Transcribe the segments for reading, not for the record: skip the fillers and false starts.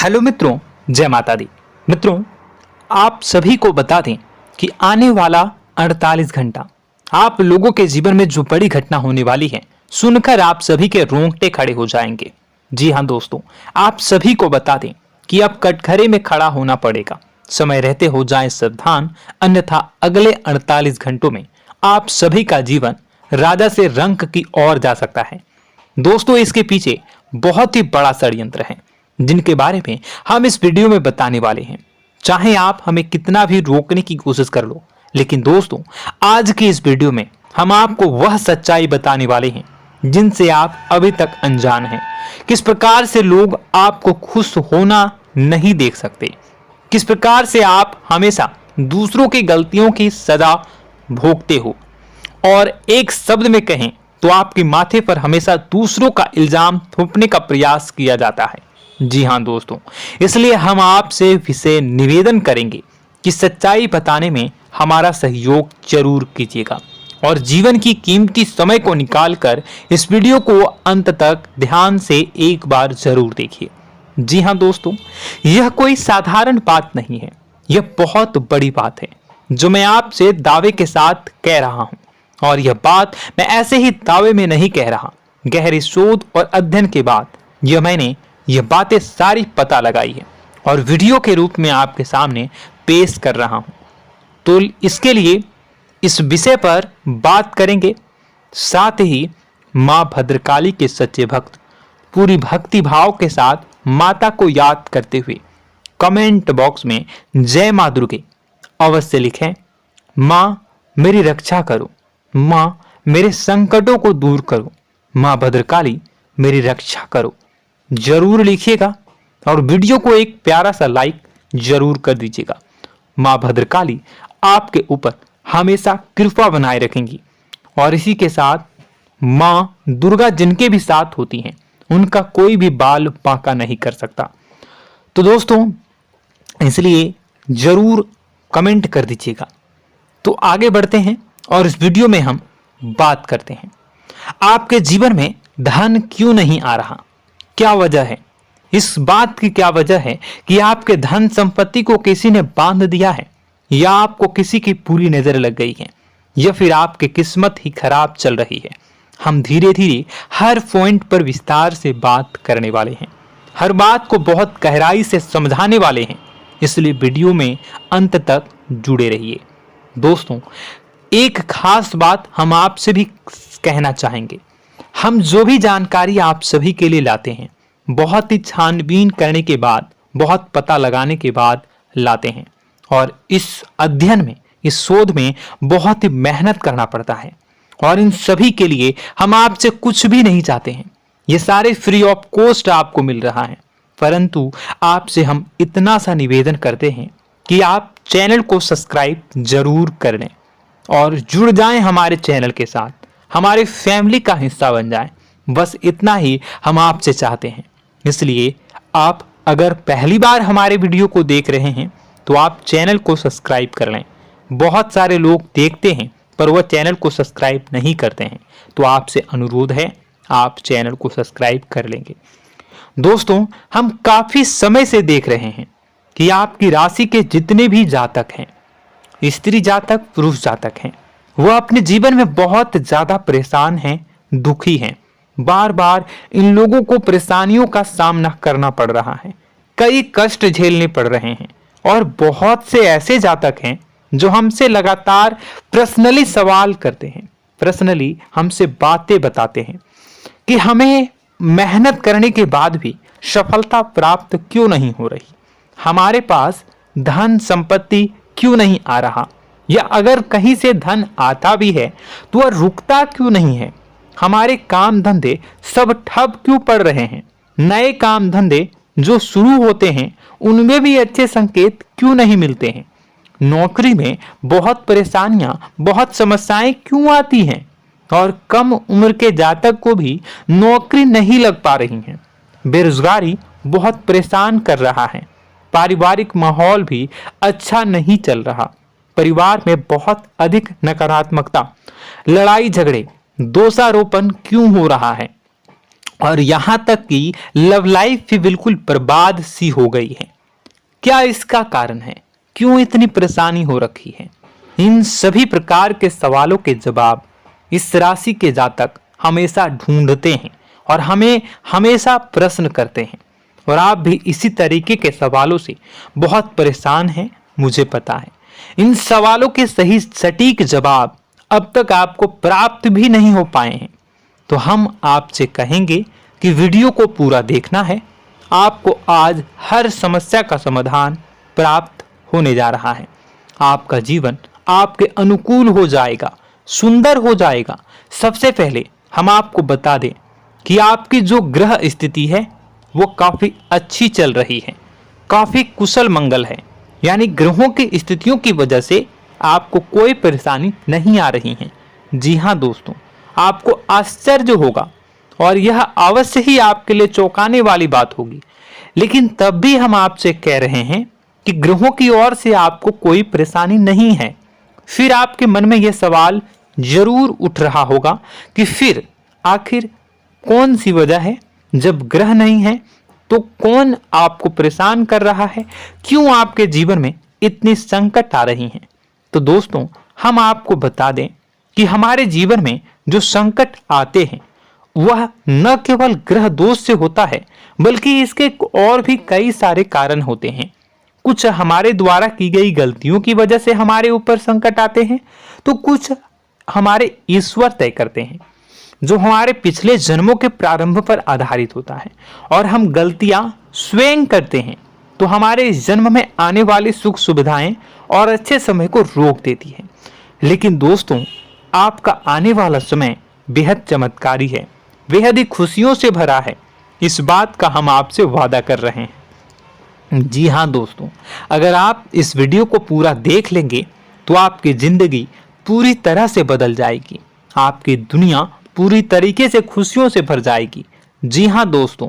Hello मित्रों, जय माता दी। मित्रों, आप सभी को बता दें कि आने वाला 48 घंटा आप लोगों के जीवन में जो बड़ी घटना होने वाली है, सुनकर आप सभी के रोंगटे खड़े हो जाएंगे। जी हाँ दोस्तों, आप सभी को बता दें कि अब कटघरे में खड़ा होना पड़ेगा। समय रहते हो जाए सावधान, अन्यथा अगले 48 घंटों में आप सभी का जीवन राजा से रंक की ओर जा सकता है। दोस्तों, इसके पीछे बहुत ही बड़ा षड्यंत्र है जिनके बारे में हम इस वीडियो में बताने वाले हैं। चाहे आप हमें कितना भी रोकने की कोशिश कर लो, लेकिन दोस्तों आज की इस वीडियो में हम आपको वह सच्चाई बताने वाले हैं जिनसे आप अभी तक अनजान हैं। किस प्रकार से लोग आपको खुश होना नहीं देख सकते, किस प्रकार से आप हमेशा दूसरों की गलतियों की सजा भोगते हो, और एक शब्द में कहें तो आपके माथे पर हमेशा दूसरों का इल्जाम थोपने का प्रयास किया जाता है। जी हाँ दोस्तों, इसलिए हम आपसे विशेष निवेदन करेंगे कि सच्चाई बताने में हमारा सहयोग जरूर कीजिएगा और जीवन की कीमती समय को निकालकर इस वीडियो को अंत तक ध्यान से एक बार जरूर देखिए। जी हाँ दोस्तों, यह कोई साधारण बात नहीं है, यह बहुत बड़ी बात है जो मैं आपसे दावे के साथ कह रहा हूं। और यह बात मैं ऐसे ही दावे में नहीं कह रहा, गहरी शोध और अध्ययन के बाद मैंने यह बातें सारी पता लगाई है और वीडियो के रूप में आपके सामने पेश कर रहा हूं। तो इसके लिए इस विषय पर बात करेंगे। साथ ही मां भद्रकाली के सच्चे भक्त पूरी भक्ति भाव के साथ माता को याद करते हुए कमेंट बॉक्स में जय मां दुर्गे अवश्य लिखें। मां मेरी रक्षा करो, मां मेरे संकटों को दूर करो, मां भद्रकाली मेरी रक्षा करो, जरूर लिखिएगा और वीडियो को एक प्यारा सा लाइक जरूर कर दीजिएगा। मां भद्रकाली आपके ऊपर हमेशा कृपा बनाए रखेंगी और इसी के साथ मां दुर्गा जिनके भी साथ होती हैं उनका कोई भी बाल बांका नहीं कर सकता। तो दोस्तों, इसलिए जरूर कमेंट कर दीजिएगा। तो आगे बढ़ते हैं और इस वीडियो में हम बात करते हैं, आपके जीवन में धन क्यों नहीं आ रहा, क्या वजह है। इस बात की क्या वजह है कि आपके धन संपत्ति को किसी ने बांध दिया है, या आपको किसी की पूरी नजर लग गई है, या फिर आपकी किस्मत ही खराब चल रही है। हम धीरे धीरे हर पॉइंट पर विस्तार से बात करने वाले हैं, हर बात को बहुत गहराई से समझाने वाले हैं, इसलिए वीडियो में अंत तक जुड़े रहिए। दोस्तों, एक खास बात हम आपसे भी कहना चाहेंगे, हम जो भी जानकारी आप सभी के लिए लाते हैं बहुत ही छानबीन करने के बाद, बहुत पता लगाने के बाद लाते हैं, और इस अध्ययन में, इस शोध में बहुत ही मेहनत करना पड़ता है। और इन सभी के लिए हम आपसे कुछ भी नहीं चाहते हैं, ये सारे फ्री ऑफ कॉस्ट आपको मिल रहा है, परंतु आपसे हम इतना सा निवेदन करते हैं कि आप चैनल को सब्सक्राइब जरूर कर लें और जुड़ जाएं हमारे चैनल के साथ, हमारे फैमिली का हिस्सा बन जाएं। बस इतना ही हम आपसे चाहते हैं। इसलिए आप अगर पहली बार हमारे वीडियो को देख रहे हैं तो आप चैनल को सब्सक्राइब कर लें। बहुत सारे लोग देखते हैं पर वह चैनल को सब्सक्राइब नहीं करते हैं, तो आपसे अनुरोध है आप चैनल को सब्सक्राइब कर लेंगे। दोस्तों, हम काफी समय से देख रहे हैं कि आपकी राशि के जितने भी जातक हैं, स्त्री जातक, पुरुष जातक हैं, वह अपने जीवन में बहुत ज्यादा परेशान हैं, दुखी हैं। बार बार इन लोगों को परेशानियों का सामना करना पड़ रहा है, कई कष्ट झेलने पड़ रहे हैं, और बहुत से ऐसे जातक हैं जो हमसे लगातार पर्सनली सवाल करते हैं, पर्सनली हमसे बातें बताते हैं कि हमें मेहनत करने के बाद भी सफलता प्राप्त क्यों नहीं हो रही, हमारे पास धन संपत्ति क्यों नहीं आ रहा, या अगर कहीं से धन आता भी है तो वह रुकता क्यों नहीं है, हमारे काम धंधे सब ठप क्यों पड़ रहे हैं, नए काम धंधे जो शुरू होते हैं उनमें भी अच्छे संकेत क्यों नहीं मिलते हैं, नौकरी में बहुत परेशानियां, बहुत समस्याएं क्यों आती हैं, और कम उम्र के जातक को भी नौकरी नहीं लग पा रही है, बेरोजगारी बहुत परेशान कर रहा है, पारिवारिक माहौल भी अच्छा नहीं चल रहा, परिवार में बहुत अधिक नकारात्मकता, लड़ाई झगड़े, दोषारोपण क्यों हो रहा है, और यहां तक कि लव लाइफ भी बिल्कुल बर्बाद सी हो गई है। क्या इसका कारण है? क्यों इतनी परेशानी हो रखी है? इन सभी प्रकार के सवालों के जवाब इस राशि के जातक हमेशा ढूंढते हैं और हमें हमेशा प्रश्न करते हैं। और आप भी इसी तरीके के सवालों से बहुत परेशान हैं, मुझे पता है। इन सवालों के सही सटीक जवाब अब तक आपको प्राप्त भी नहीं हो पाए हैं। तो हम आपसे कहेंगे कि वीडियो को पूरा देखना है। आपको आज हर समस्या का समाधान प्राप्त होने जा रहा है। आपका जीवन आपके अनुकूल हो जाएगा, सुंदर हो जाएगा। सबसे पहले हम आपको बता दें कि आपकी जो ग्रह स्थिति है वो काफी अच्छी चल रही है, काफी कुशल मंगल है। यानी ग्रहों की स्थितियों की वजह से आपको कोई परेशानी नहीं आ रही है। जी हाँ दोस्तों, आपको आश्चर्य होगा और यह अवश्य ही आपके लिए चौंकाने वाली बात होगी। लेकिन तब भी हम आपसे कह रहे हैं कि ग्रहों की ओर से आपको कोई परेशानी नहीं है। फिर आपके मन में यह सवाल जरूर उठ रहा होगा कि फिर आखिर कौन सी वजह है? जब ग्रह नहीं है तो कौन आपको परेशान कर रहा है? क्यों आपके जीवन में इतनी संकट आ रही हैं? तो दोस्तों, हम आपको बता दें कि हमारे जीवन में जो संकट आते हैं वह न केवल ग्रह दोष से होता है, बल्कि इसके और भी कई सारे कारण होते हैं। कुछ हमारे द्वारा की गई गलतियों की वजह से हमारे ऊपर संकट आते हैं, तो कुछ हमारे ईश्वर तय करते हैं, जो हमारे पिछले जन्मों के प्रारंभ पर आधारित होता है। और हम गलतियां स्वयं करते हैं तो हमारे इस जन्म में आने वाली सुख सुविधाएं और अच्छे समय को रोक देती है। लेकिन दोस्तों, आपका आने वाला समय बेहद चमत्कारी है, बेहद ही खुशियों से भरा है। इस बात का हम आपसे वादा कर रहे हैं। जी हाँ दोस्तों, अगर आप इस वीडियो को पूरा देख लेंगे तो आपकी जिंदगी पूरी तरह से बदल जाएगी, आपकी दुनिया पूरी तरीके से खुशियों से भर जाएगी। जी हाँ दोस्तों,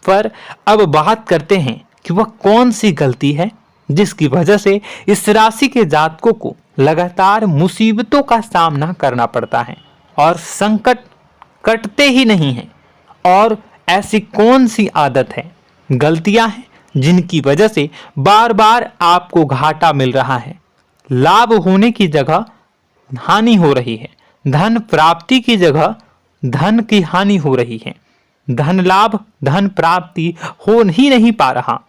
पर अब बात करते हैं कि वह कौन सी गलती है जिसकी वजह से इस राशि के जातकों को लगातार मुसीबतों का सामना करना पड़ता है और संकट कटते ही नहीं हैं। और ऐसी कौन सी आदत है, गलतियां हैं जिनकी वजह से बार बार आपको घाटा मिल रहा है, लाभ होने की जगह हानि हो रही है, धन प्राप्ति की जगह धन की हानि हो रही है, धन लाभ धन प्राप्ति हो ही नहीं पा रहा,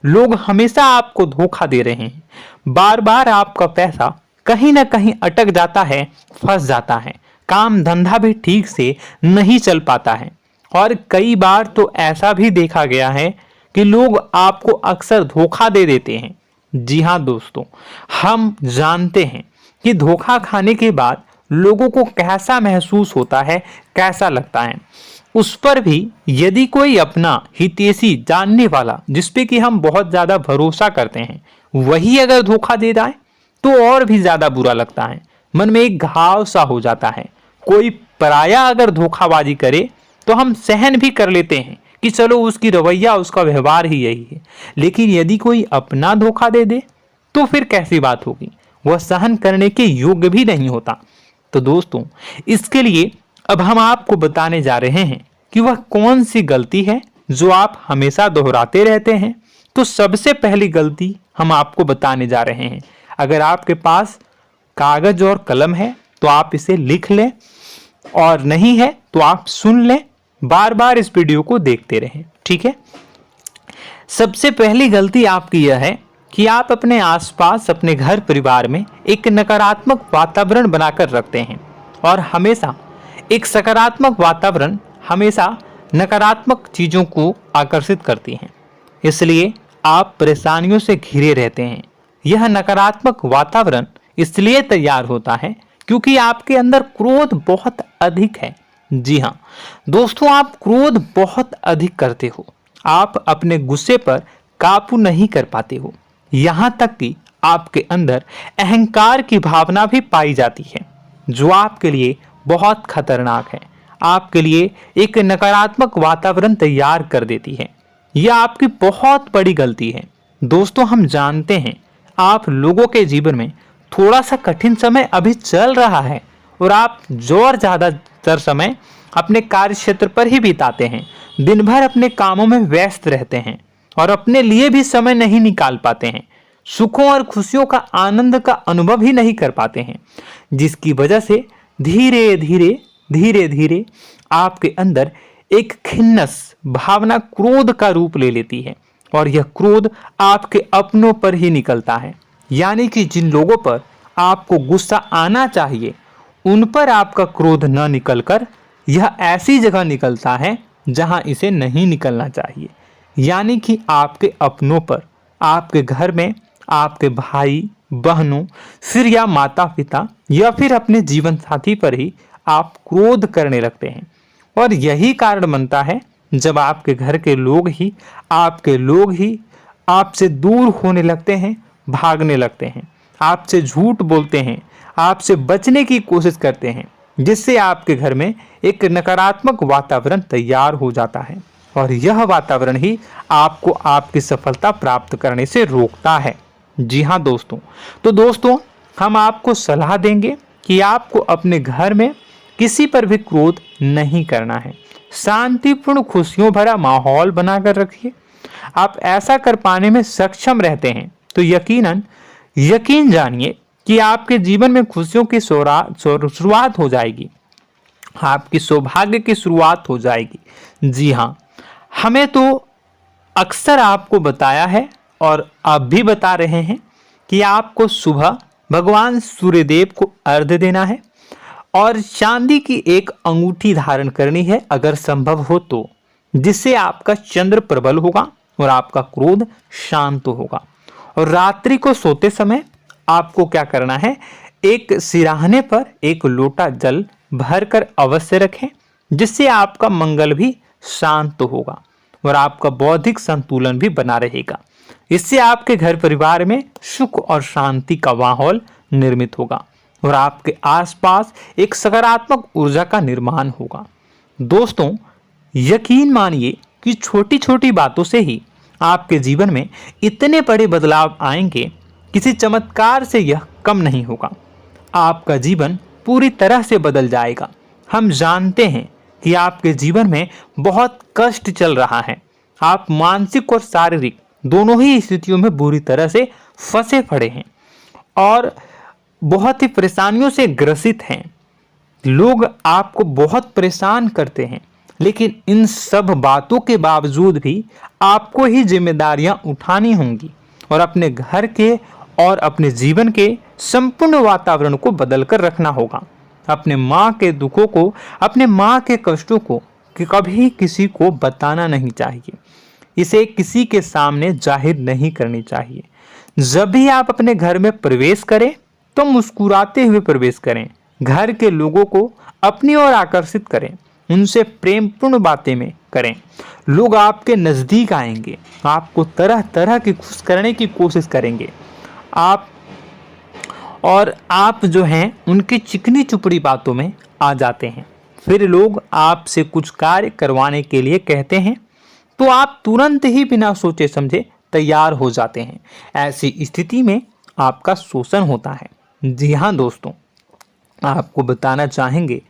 लोग हमेशा आपको धोखा दे रहे हैं, बार बार आपका पैसा कहीं ना कहीं अटक जाता है, फंस जाता है, काम धंधा भी ठीक से नहीं चल पाता है। और कई बार तो ऐसा भी देखा गया है कि लोग आपको अक्सर धोखा दे देते हैं। जी हाँ दोस्तों, हम जानते हैं कि धोखा खाने के बाद लोगों को कैसा महसूस होता है, कैसा लगता है। उस पर भी यदि कोई अपना हितैषी जानने वाला, जिसपे कि हम बहुत ज्यादा भरोसा करते हैं, वही अगर धोखा दे जाए तो और भी ज्यादा बुरा लगता है, मन में एक घाव सा हो जाता है। कोई पराया अगर धोखाबाजी करे तो हम सहन भी कर लेते हैं कि चलो उसकी रवैया, उसका व्यवहार ही यही है। लेकिन यदि कोई अपना धोखा दे दे तो फिर कैसी बात होगी, वह सहन करने के योग्य भी नहीं होता। तो दोस्तों, इसके लिए अब हम आपको बताने जा रहे हैं कि वह कौन सी गलती है जो आप हमेशा दोहराते रहते हैं। तो सबसे पहली गलती हम आपको बताने जा रहे हैं। अगर आपके पास कागज और कलम है तो आप इसे लिख लें, और नहीं है तो आप सुन लें, बार बार इस वीडियो को देखते रहें, ठीक है। सबसे पहली गलती आपकी यह है कि आप अपने आसपास, अपने घर परिवार में एक नकारात्मक वातावरण बनाकर रखते हैं। और हमेशा एक सकारात्मक वातावरण हमेशा नकारात्मक चीजों को आकर्षित करती हैं, इसलिए आप परेशानियों से घिरे रहते हैं। यह नकारात्मक वातावरण इसलिए तैयार होता है क्योंकि आपके अंदर क्रोध बहुत अधिक है। जी हाँ दोस्तों, आप क्रोध बहुत अधिक करते हो, आप अपने गुस्से पर काबू नहीं कर पाते हो, यहाँ तक कि आपके अंदर अहंकार की भावना भी पाई जाती है, जो आपके लिए बहुत खतरनाक है, आपके लिए एक नकारात्मक वातावरण तैयार कर देती है। यह आपकी बहुत बड़ी गलती है। दोस्तों, हम जानते हैं आप लोगों के जीवन में थोड़ा सा कठिन समय अभी चल रहा है और आप और ज्यादातर समय अपने कार्य क्षेत्र पर ही बिताते हैं, दिन भर अपने कामों में व्यस्त रहते हैं और अपने लिए भी समय नहीं निकाल पाते हैं, सुखों और खुशियों का आनंद का अनुभव ही नहीं कर पाते हैं, जिसकी वजह से धीरे धीरे धीरे धीरे आपके अंदर एक खिन्नस भावना क्रोध का रूप ले लेती है और यह क्रोध आपके अपनों पर ही निकलता है। यानी कि जिन लोगों पर आपको गुस्सा आना चाहिए उन पर आपका क्रोध न निकलकर यह ऐसी जगह निकलता है जहां इसे नहीं निकलना चाहिए। यानी कि आपके अपनों पर, आपके घर में आपके भाई बहनों, फिर या माता पिता या फिर अपने जीवन साथी पर ही आप क्रोध करने लगते हैं। और यही कारण बनता है जब आपके घर के लोग ही आपसे दूर होने लगते हैं, भागने लगते हैं, आपसे झूठ बोलते हैं, आपसे बचने की कोशिश करते हैं, जिससे आपके घर में एक नकारात्मक वातावरण तैयार हो जाता है और यह वातावरण ही आपको आपकी सफलता प्राप्त करने से रोकता है। जी हाँ दोस्तों, तो दोस्तों हम आपको सलाह देंगे कि आपको अपने घर में किसी पर भी क्रोध नहीं करना है। शांतिपूर्ण खुशियों भरा माहौल बनाकर रखिए। आप ऐसा कर पाने में सक्षम रहते हैं तो यकीन जानिए कि आपके जीवन में खुशियों की शुरुआत हो जाएगी, आपकी सौभाग्य की शुरुआत हो जाएगी। जी हाँ, हमें तो अक्सर आपको बताया है और आप भी बता रहे हैं कि आपको सुबह भगवान सूर्यदेव को अर्घ्य देना है और चांदी की एक अंगूठी धारण करनी है अगर संभव हो तो, जिससे आपका चंद्र प्रबल होगा और आपका क्रोध शांत होगा। और रात्रि को सोते समय आपको क्या करना है, एक सिराहने पर एक लोटा जल भरकर अवश्य रखें, जिससे आपका मंगल भी शांत होगा और आपका बौद्धिक संतुलन भी बना रहेगा। इससे आपके घर परिवार में सुख और शांति का माहौल निर्मित होगा और आपके आसपास एक सकारात्मक ऊर्जा का निर्माण होगा। दोस्तों यकीन मानिए कि छोटी छोटी बातों से ही आपके जीवन में इतने बड़े बदलाव आएंगे, किसी चमत्कार से यह कम नहीं होगा। आपका जीवन पूरी तरह से बदल जाएगा। हम जानते हैं कि आपके जीवन में बहुत कष्ट चल रहा है, आप मानसिक और शारीरिक दोनों ही स्थितियों में बुरी तरह से फंसे पड़े हैं और बहुत ही परेशानियों से ग्रसित हैं। लोग आपको बहुत परेशान करते हैं, लेकिन इन सब बातों के बावजूद भी आपको ही जिम्मेदारियां उठानी होंगी और अपने घर के और अपने जीवन के संपूर्ण वातावरण को बदलकर रखना होगा। अपने माँ के दुखों को, अपने माँ के कष्टों को कभी किसी को बताना नहीं चाहिए, इसे किसी के सामने जाहिर नहीं करनी चाहिए। जब भी आप अपने घर में प्रवेश करें तो मुस्कुराते हुए प्रवेश करें, घर के लोगों को अपनी ओर आकर्षित करें, उनसे प्रेमपूर्ण बातें में करें। लोग आपके नज़दीक आएंगे, आपको तरह तरह की खुश करने की कोशिश करेंगे। आप जो हैं उनकी चिकनी चुपड़ी बातों में आ जाते हैं। फिर लोग आपसे कुछ कार्य करवाने के लिए कहते हैं तो आप तुरंत ही बिना सोचे समझे तैयार हो जाते हैं। ऐसी स्थिति में आपका शोषण होता है। जी हाँ दोस्तों, आपको बताना चाहेंगे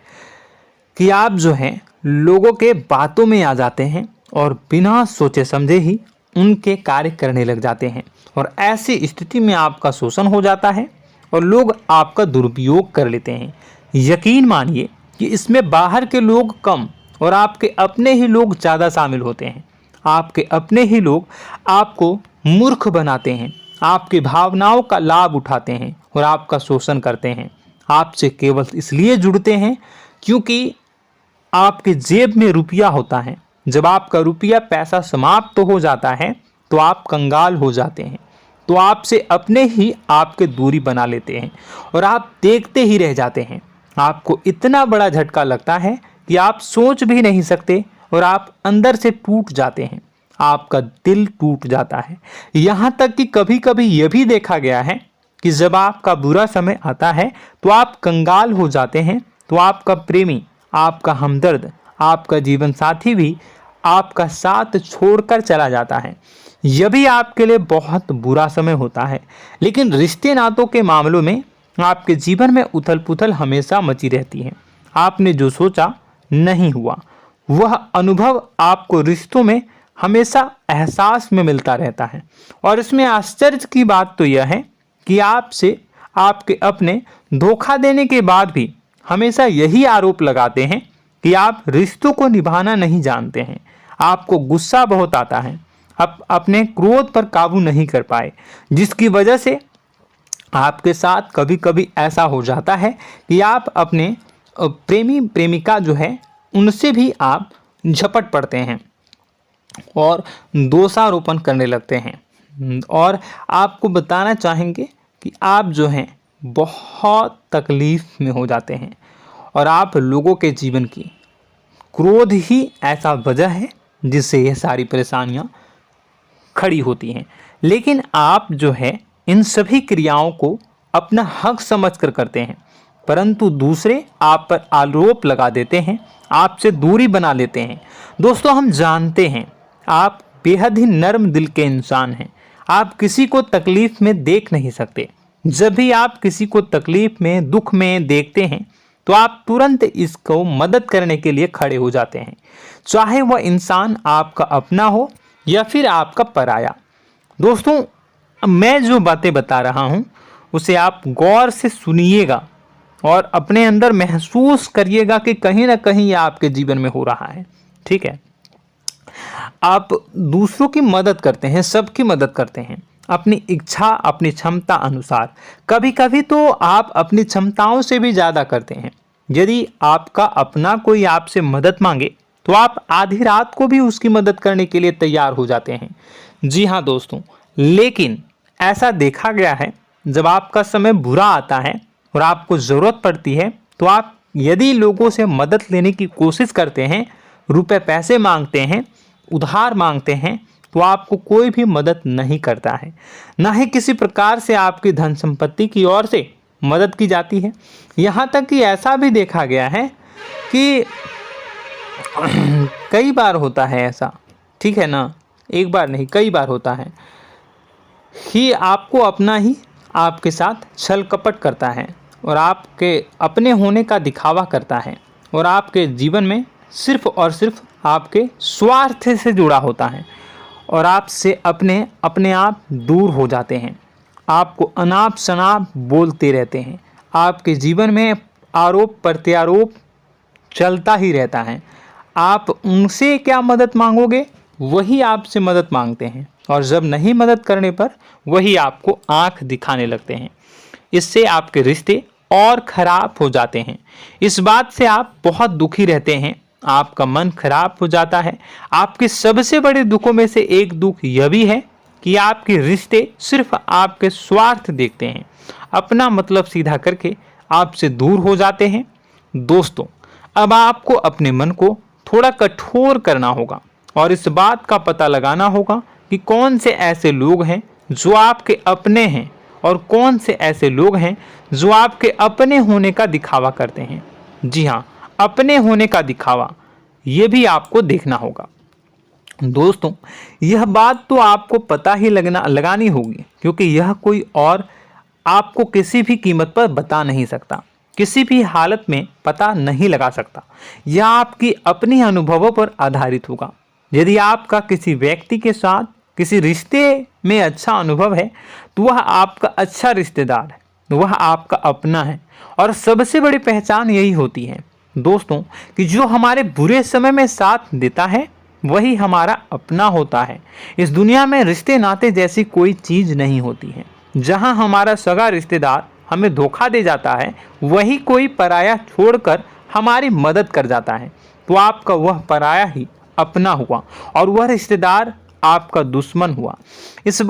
कि आप जो हैं लोगों के बातों में आ जाते हैं और बिना सोचे समझे ही उनके कार्य करने लग जाते हैं और ऐसी स्थिति में आपका शोषण हो जाता है और लोग आपका दुरुपयोग कर लेते हैं। यकीन मानिए कि इसमें बाहर के लोग कम और आपके अपने ही लोग ज़्यादा शामिल होते हैं। आपके अपने ही लोग आपको मूर्ख बनाते हैं, आपकी भावनाओं का लाभ उठाते हैं और आपका शोषण करते हैं। आपसे केवल इसलिए जुड़ते हैं क्योंकि आपके जेब में रुपया होता है। जब आपका रुपया पैसा समाप्त हो जाता है तो आप कंगाल हो जाते हैं, तो आपसे अपने ही आपके दूरी बना लेते हैं और आप देखते ही रह जाते हैं। आपको इतना बड़ा झटका लगता है कि आप सोच भी नहीं सकते और आप अंदर से टूट जाते हैं, आपका दिल टूट जाता है। यहाँ तक कि कभी कभी यह भी देखा गया है कि जब आपका बुरा समय आता है तो आप कंगाल हो जाते हैं, तो आपका प्रेमी, आपका हमदर्द, आपका जीवन साथी भी आपका साथ छोड़कर चला जाता है। यह भी आपके लिए बहुत बुरा समय होता है। लेकिन रिश्ते नातों के मामलों में आपके जीवन में उथल पुथल हमेशा मची रहती है। आपने जो सोचा नहीं हुआ। वह अनुभव आपको रिश्तों में हमेशा एहसास में मिलता रहता है। और इसमें आश्चर्य की बात तो यह है कि आपसे आपके अपने धोखा देने के बाद भी हमेशा यही आरोप लगाते हैं कि आप रिश्तों को निभाना नहीं जानते हैं। आपको गुस्सा बहुत आता है, आप अपने क्रोध पर काबू नहीं कर पाए, जिसकी वजह से आपके साथ कभी कभी ऐसा हो जाता है कि आप अपने प्रेमी प्रेमिका जो है उनसे भी आप झपट पड़ते हैं और दोषारोपण करने लगते हैं। और आपको बताना चाहेंगे कि आप जो हैं बहुत तकलीफ में हो जाते हैं और आप लोगों के जीवन की क्रोध ही ऐसा वजह है जिससे यह सारी परेशानियां खड़ी होती हैं। लेकिन आप जो है इन सभी क्रियाओं को अपना हक समझकर करते हैं, परंतु दूसरे आप पर आरोप लगा देते हैं, आपसे दूरी बना लेते हैं। दोस्तों, हम जानते हैं आप बेहद ही नर्म दिल के इंसान हैं। आप किसी को तकलीफ में देख नहीं सकते। जब भी आप किसी को तकलीफ में, दुख में देखते हैं तो आप तुरंत इसको मदद करने के लिए खड़े हो जाते हैं, चाहे वह इंसान आपका अपना हो या फिर आपका पराया। दोस्तों, मैं जो बातें बता रहा हूं उसे आप गौर से सुनिएगा और अपने अंदर महसूस करिएगा कि कहीं ना कहीं यह आपके जीवन में हो रहा है। ठीक है, आप दूसरों की मदद करते हैं, सबकी मदद करते हैं अपनी इच्छा, अपनी क्षमता अनुसार। कभी कभी तो आप अपनी क्षमताओं से भी ज़्यादा करते हैं। यदि आपका अपना कोई आपसे मदद मांगे तो आप आधी रात को भी उसकी मदद करने के लिए तैयार हो जाते हैं। जी हाँ दोस्तों, लेकिन ऐसा देखा गया है जब आपका समय बुरा आता है और आपको ज़रूरत पड़ती है तो आप यदि लोगों से मदद लेने की कोशिश करते हैं, रुपए पैसे मांगते हैं, उधार मांगते हैं, तो आपको कोई भी मदद नहीं करता है। ना ही किसी प्रकार से आपकी धन संपत्ति की ओर से मदद की जाती है। यहाँ तक कि ऐसा भी देखा गया है कि कई बार होता है ऐसा, ठीक है ना, एक बार नहीं कई बार होता है कि आपको अपना ही आपके साथ छल कपट करता है और आपके अपने होने का दिखावा करता है और आपके जीवन में सिर्फ और सिर्फ आपके स्वार्थ से जुड़ा होता है और आपसे अपने आप दूर हो जाते हैं। आपको अनाप शनाप बोलते रहते हैं। आपके जीवन में आरोप प्रत्यारोप चलता ही रहता है। आप उनसे क्या मदद मांगोगे, वही आपसे मदद मांगते हैं और जब नहीं मदद करने पर वही आपको आंख दिखाने लगते हैं। इससे आपके रिश्ते और खराब हो जाते हैं। इस बात से आप बहुत दुखी रहते हैं, आपका मन खराब हो जाता है। आपके सबसे बड़े दुखों में से एक दुख यह भी है कि आपके रिश्ते सिर्फ आपके स्वार्थ देखते हैं, अपना मतलब सीधा करके आपसे दूर हो जाते हैं। दोस्तों, अब आपको अपने मन को थोड़ा कठोर करना होगा और इस बात का पता लगाना होगा कि कौन से ऐसे लोग हैं जो आपके अपने हैं और कौन से ऐसे लोग हैं जो आपके अपने होने का दिखावा करते हैं। जी हाँ, अपने होने का दिखावा, ये भी आपको देखना होगा। दोस्तों, यह बात तो आपको पता ही लगानी होगी, क्योंकि यह कोई और आपको किसी भी कीमत पर बता नहीं सकता, किसी भी हालत में पता नहीं लगा सकता। यह आपकी अपनी अनुभवों पर आधारित होगा। यदि आपका किसी व्यक्ति के साथ किसी रिश्ते में अच्छा अनुभव है तो वह आपका अच्छा रिश्तेदार है, वह आपका अपना है। और सबसे बड़ी पहचान यही होती है दोस्तों कि जो हमारे बुरे समय में साथ देता है वही हमारा अपना होता है। इस दुनिया में रिश्ते नाते जैसी कोई चीज़ नहीं होती है। जहां हमारा सगा रिश्तेदार हमें धोखा दे जाता है, वही कोई पराया छोड़कर हमारी मदद कर जाता है, तो आपका वह पराया ही अपना हुआ और वह रिश्तेदार आपका दुश्मन हुआ। इस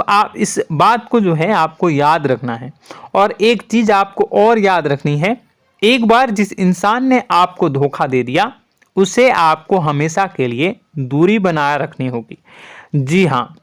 बात को जो है आपको याद रखना है। और एक चीज़ आपको और याद रखनी है, एक बार जिस इंसान ने आपको धोखा दे दिया उसे आपको हमेशा के लिए दूरी बनाए रखनी होगी। जी हाँ,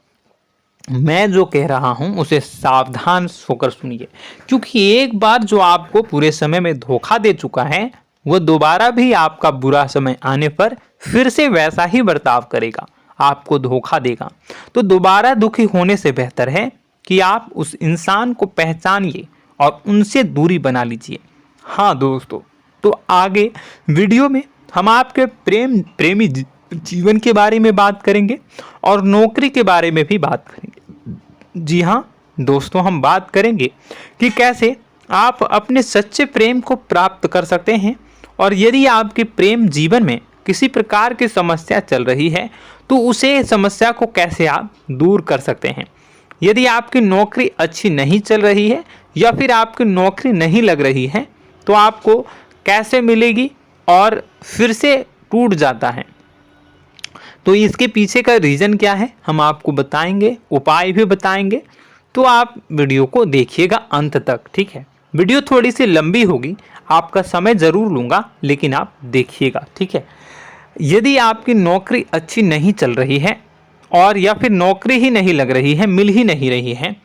मैं जो कह रहा हूं उसे सावधान होकर सुनिए, क्योंकि एक बार जो आपको पूरे समय में धोखा दे चुका है वह दोबारा भी आपका बुरा समय आने पर फिर से वैसा ही बर्ताव करेगा, आपको धोखा देगा। तो दोबारा दुखी होने से बेहतर है कि आप उस इंसान को पहचानिए और उनसे दूरी बना लीजिए। हाँ दोस्तों, तो आगे वीडियो में हम आपके प्रेमी जीवन के बारे में बात करेंगे और नौकरी के बारे में भी बात करेंगे। जी हाँ दोस्तों, हम बात करेंगे कि कैसे आप अपने सच्चे प्रेम को प्राप्त कर सकते हैं, और यदि आपके प्रेम जीवन में किसी प्रकार की समस्या चल रही है तो उसे समस्या को कैसे आप दूर कर सकते हैं। यदि आपकी नौकरी अच्छी नहीं चल रही है या फिर आपकी नौकरी नहीं लग रही है तो आपको कैसे मिलेगी और फिर से टूट जाता है, तो इसके पीछे का रीज़न क्या है हम आपको बताएंगे, उपाय भी बताएंगे। तो आप वीडियो को देखिएगा अंत तक, ठीक है। वीडियो थोड़ी सी लंबी होगी, आपका समय ज़रूर लूँगा, लेकिन आप देखिएगा, ठीक है। यदि आपकी नौकरी अच्छी नहीं चल रही है और या फिर नौकरी ही नहीं लग रही है, मिल ही नहीं रही है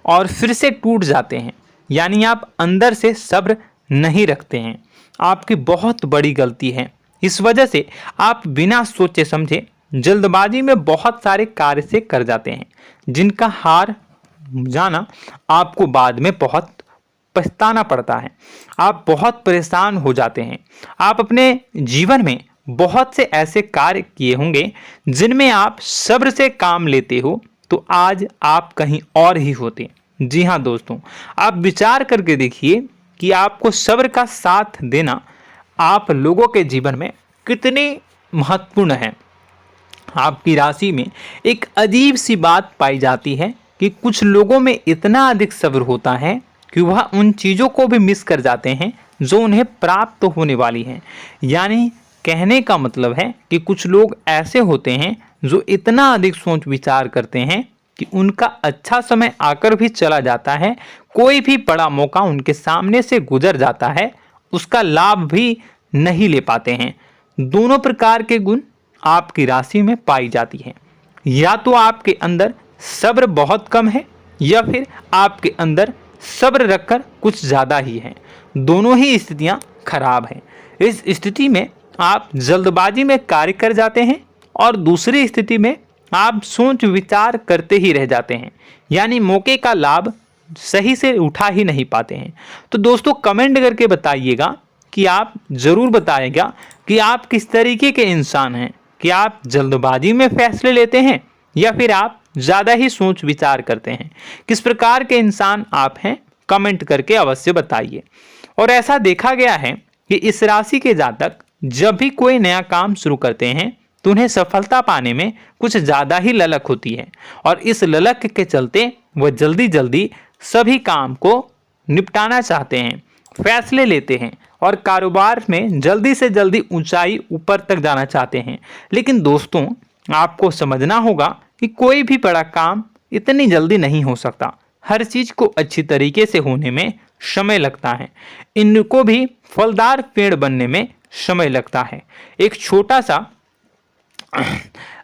और फिर से टूट जाते हैं, यानी आप अंदर से सब्र नहीं रखते हैं, आपकी बहुत बड़ी गलती है। इस वजह से आप बिना सोचे समझे जल्दबाजी में बहुत सारे कार्य से कर जाते हैं, जिनका हार जाना आपको बाद में बहुत पछताना पड़ता है। आप बहुत परेशान हो जाते हैं। आप अपने जीवन में बहुत से ऐसे कार्य किए होंगे जिनमें आप सब्र से काम लेते हो, तो आज आप कहीं और ही होते। जी हाँ दोस्तों, आप विचार करके देखिए कि आपको सब्र का साथ देना आप लोगों के जीवन में कितने महत्वपूर्ण है। आपकी राशि में एक अजीब सी बात पाई जाती है कि कुछ लोगों में इतना अधिक सब्र होता है कि वह उन चीज़ों को भी मिस कर जाते हैं जो उन्हें प्राप्त होने वाली हैं। यानी कहने का मतलब है कि कुछ लोग ऐसे होते हैं जो इतना अधिक सोच विचार करते हैं कि उनका अच्छा समय आकर भी चला जाता है, कोई भी बड़ा मौका उनके सामने से गुजर जाता है, उसका लाभ भी नहीं ले पाते हैं। दोनों प्रकार के गुण आपकी राशि में पाई जाती हैं। या तो आपके अंदर सब्र बहुत कम है या फिर आपके अंदर सब्र रखकर कुछ ज़्यादा ही है। दोनों ही स्थितियाँ खराब हैं। इस स्थिति में आप जल्दबाजी में कार्य कर जाते हैं और दूसरी स्थिति में आप सोच विचार करते ही रह जाते हैं, यानी मौके का लाभ सही से उठा ही नहीं पाते हैं। तो दोस्तों कमेंट करके बताइएगा कि आप ज़रूर बताइएगा कि आप किस तरीके के इंसान हैं, कि आप जल्दबाजी में फैसले लेते हैं या फिर आप ज़्यादा ही सोच विचार करते हैं। किस प्रकार के इंसान आप हैं, कमेंट करके अवश्य बताइए। और ऐसा देखा गया है कि इस राशि के जातक जब भी कोई नया काम शुरू करते हैं तो उन्हें सफलता पाने में कुछ ज़्यादा ही ललक होती है, और इस ललक के चलते वह जल्दी जल्दी सभी काम को निपटाना चाहते हैं, फैसले लेते हैं और कारोबार में जल्दी से जल्दी ऊंचाई ऊपर तक जाना चाहते हैं। लेकिन दोस्तों आपको समझना होगा कि कोई भी बड़ा काम इतनी जल्दी नहीं हो सकता। हर चीज़ को अच्छी तरीके से होने में समय लगता है। इनको भी फलदार पेड़ बनने में समय लगता है। एक छोटा सा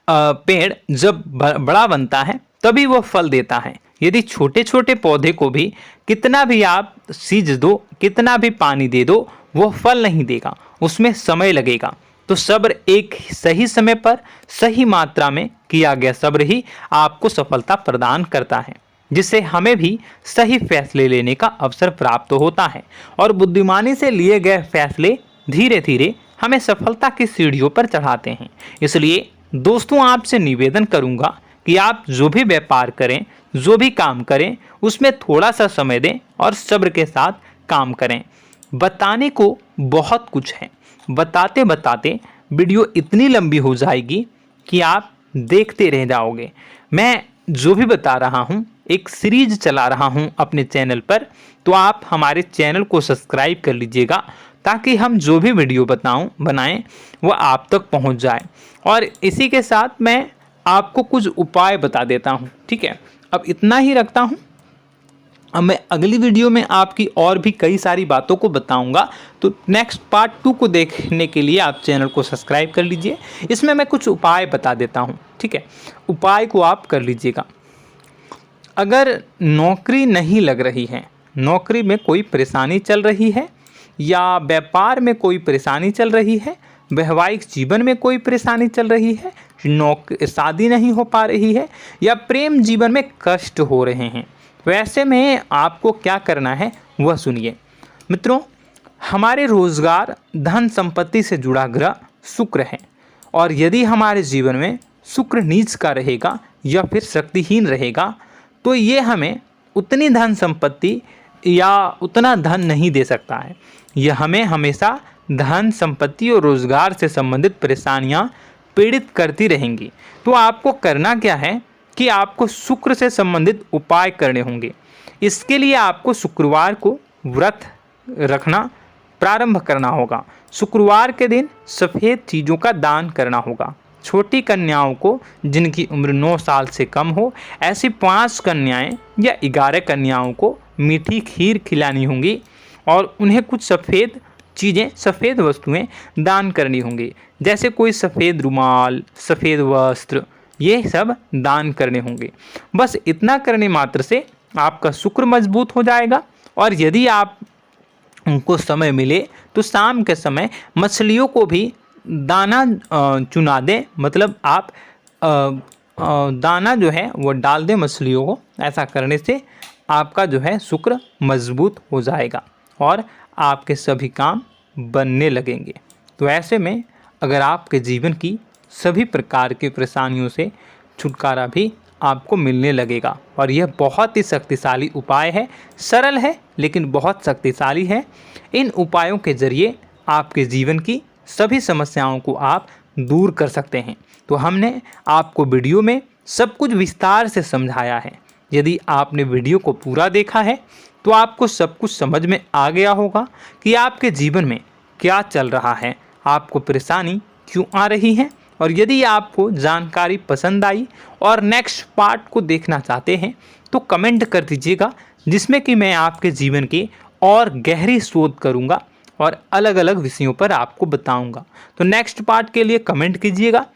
पेड़ जब बड़ा बनता है तभी वो फल देता है। यदि छोटे छोटे पौधे को भी कितना भी आप सींच दो, कितना भी पानी दे दो, वो फल नहीं देगा, उसमें समय लगेगा। तो सब्र एक सही समय पर सही मात्रा में किया गया सब्र ही आपको सफलता प्रदान करता है, जिससे हमें भी सही फैसले लेने का अवसर प्राप्त होता है और बुद्धिमानी से लिए गए फैसले धीरे धीरे हमें सफलता की सीढ़ियों पर चढ़ाते हैं। इसलिए दोस्तों आपसे निवेदन करूंगा कि आप जो भी व्यापार करें, जो भी काम करें, उसमें थोड़ा सा समय दें और सब्र के साथ काम करें। बताने को बहुत कुछ है, बताते बताते वीडियो इतनी लंबी हो जाएगी कि आप देखते रह जाओगे। मैं जो भी बता रहा हूँ एक सीरीज चला रहा हूँ अपने चैनल पर, तो आप हमारे चैनल को सब्सक्राइब कर लीजिएगा ताकि हम जो भी वीडियो बनाएं वो आप तक पहुँच जाए। और इसी के साथ मैं आपको कुछ उपाय बता देता हूँ, ठीक है। अब इतना ही रखता हूँ। अब मैं अगली वीडियो में आपकी और भी कई सारी बातों को बताऊंगा, तो नेक्स्ट पार्ट 2 को देखने के लिए आप चैनल को सब्सक्राइब कर लीजिए। इसमें मैं कुछ उपाय बता देता हूं, ठीक है। उपाय को आप कर लीजिएगा। अगर नौकरी नहीं लग रही है, नौकरी में कोई परेशानी चल रही है, या व्यापार में कोई परेशानी चल रही है, वैवाहिक जीवन में कोई परेशानी चल रही है, शादी नहीं हो पा रही है, या प्रेम जीवन में कष्ट हो रहे हैं, वैसे में आपको क्या करना है वह सुनिए। मित्रों, हमारे रोजगार धन संपत्ति से जुड़ा ग्रह शुक्र है, और यदि हमारे जीवन में शुक्र नीच का रहेगा या फिर शक्तिहीन रहेगा तो ये हमें उतनी धन संपत्ति या उतना धन नहीं दे सकता है। यह हमें हमेशा धन संपत्ति और रोजगार से संबंधित परेशानियां पीड़ित करती रहेंगी। तो आपको करना क्या है कि आपको शुक्र से संबंधित उपाय करने होंगे। इसके लिए आपको शुक्रवार को व्रत रखना प्रारंभ करना होगा। शुक्रवार के दिन सफ़ेद चीज़ों का दान करना होगा। छोटी कन्याओं को जिनकी उम्र 9 साल से कम हो, ऐसी 5 कन्याएं या 11 कन्याओं को मीठी खीर खिलानी होंगी और उन्हें कुछ सफ़ेद चीज़ें, सफ़ेद वस्तुएं दान करनी होंगी, जैसे कोई सफ़ेद रुमाल, सफ़ेद वस्त्र, ये सब दान करने होंगे। बस इतना करने मात्र से आपका शुक्र मजबूत हो जाएगा। और यदि आप उनको समय मिले तो शाम के समय मछलियों को भी दाना चुना दें, मतलब आप दाना जो है वो डाल दें मछलियों को। ऐसा करने से आपका जो है शुक्र मजबूत हो जाएगा और आपके सभी काम बनने लगेंगे। तो ऐसे में अगर आपके जीवन की सभी प्रकार की परेशानियों से छुटकारा भी आपको मिलने लगेगा। और यह बहुत ही शक्तिशाली उपाय है, सरल है लेकिन बहुत शक्तिशाली है। इन उपायों के ज़रिए आपके जीवन की सभी समस्याओं को आप दूर कर सकते हैं। तो हमने आपको वीडियो में सब कुछ विस्तार से समझाया है। यदि आपने वीडियो को पूरा देखा है तो आपको सब कुछ समझ में आ गया होगा कि आपके जीवन में क्या चल रहा है, आपको परेशानी क्यों आ रही है। और यदि आपको जानकारी पसंद आई और नेक्स्ट पार्ट को देखना चाहते हैं तो कमेंट कर दीजिएगा, जिसमें कि मैं आपके जीवन की और गहरी शोध करूंगा और अलग अलग विषयों पर आपको बताऊंगा। तो नेक्स्ट पार्ट के लिए कमेंट कीजिएगा,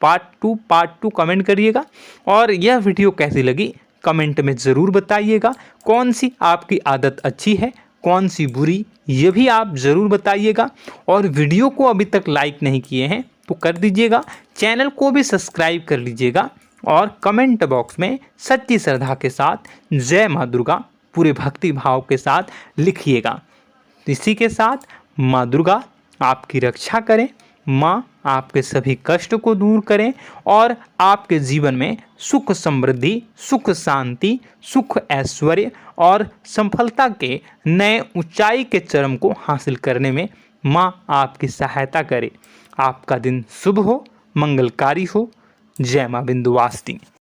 पार्ट टू कमेंट करिएगा। और यह वीडियो कैसी लगी कमेंट में ज़रूर बताइएगा। कौन सी आपकी आदत अच्छी है, कौन सी बुरी, ये भी आप ज़रूर बताइएगा। और वीडियो को अभी तक लाइक नहीं किए हैं तो कर दीजिएगा, चैनल को भी सब्सक्राइब कर लीजिएगा और कमेंट बॉक्स में सच्ची श्रद्धा के साथ जय माँ दुर्गा पूरे भक्ति भाव के साथ लिखिएगा। इसी के साथ माँ दुर्गा आपकी रक्षा करें, माँ आपके सभी कष्ट को दूर करें और आपके जीवन में सुख समृद्धि, सुख शांति, सुख ऐश्वर्य और सफलता के नए ऊंचाई के चरम को हासिल करने में माँ आपकी सहायता करे। आपका दिन शुभ हो, मंगलकारी हो। जय माँ विंध्यवासिनी।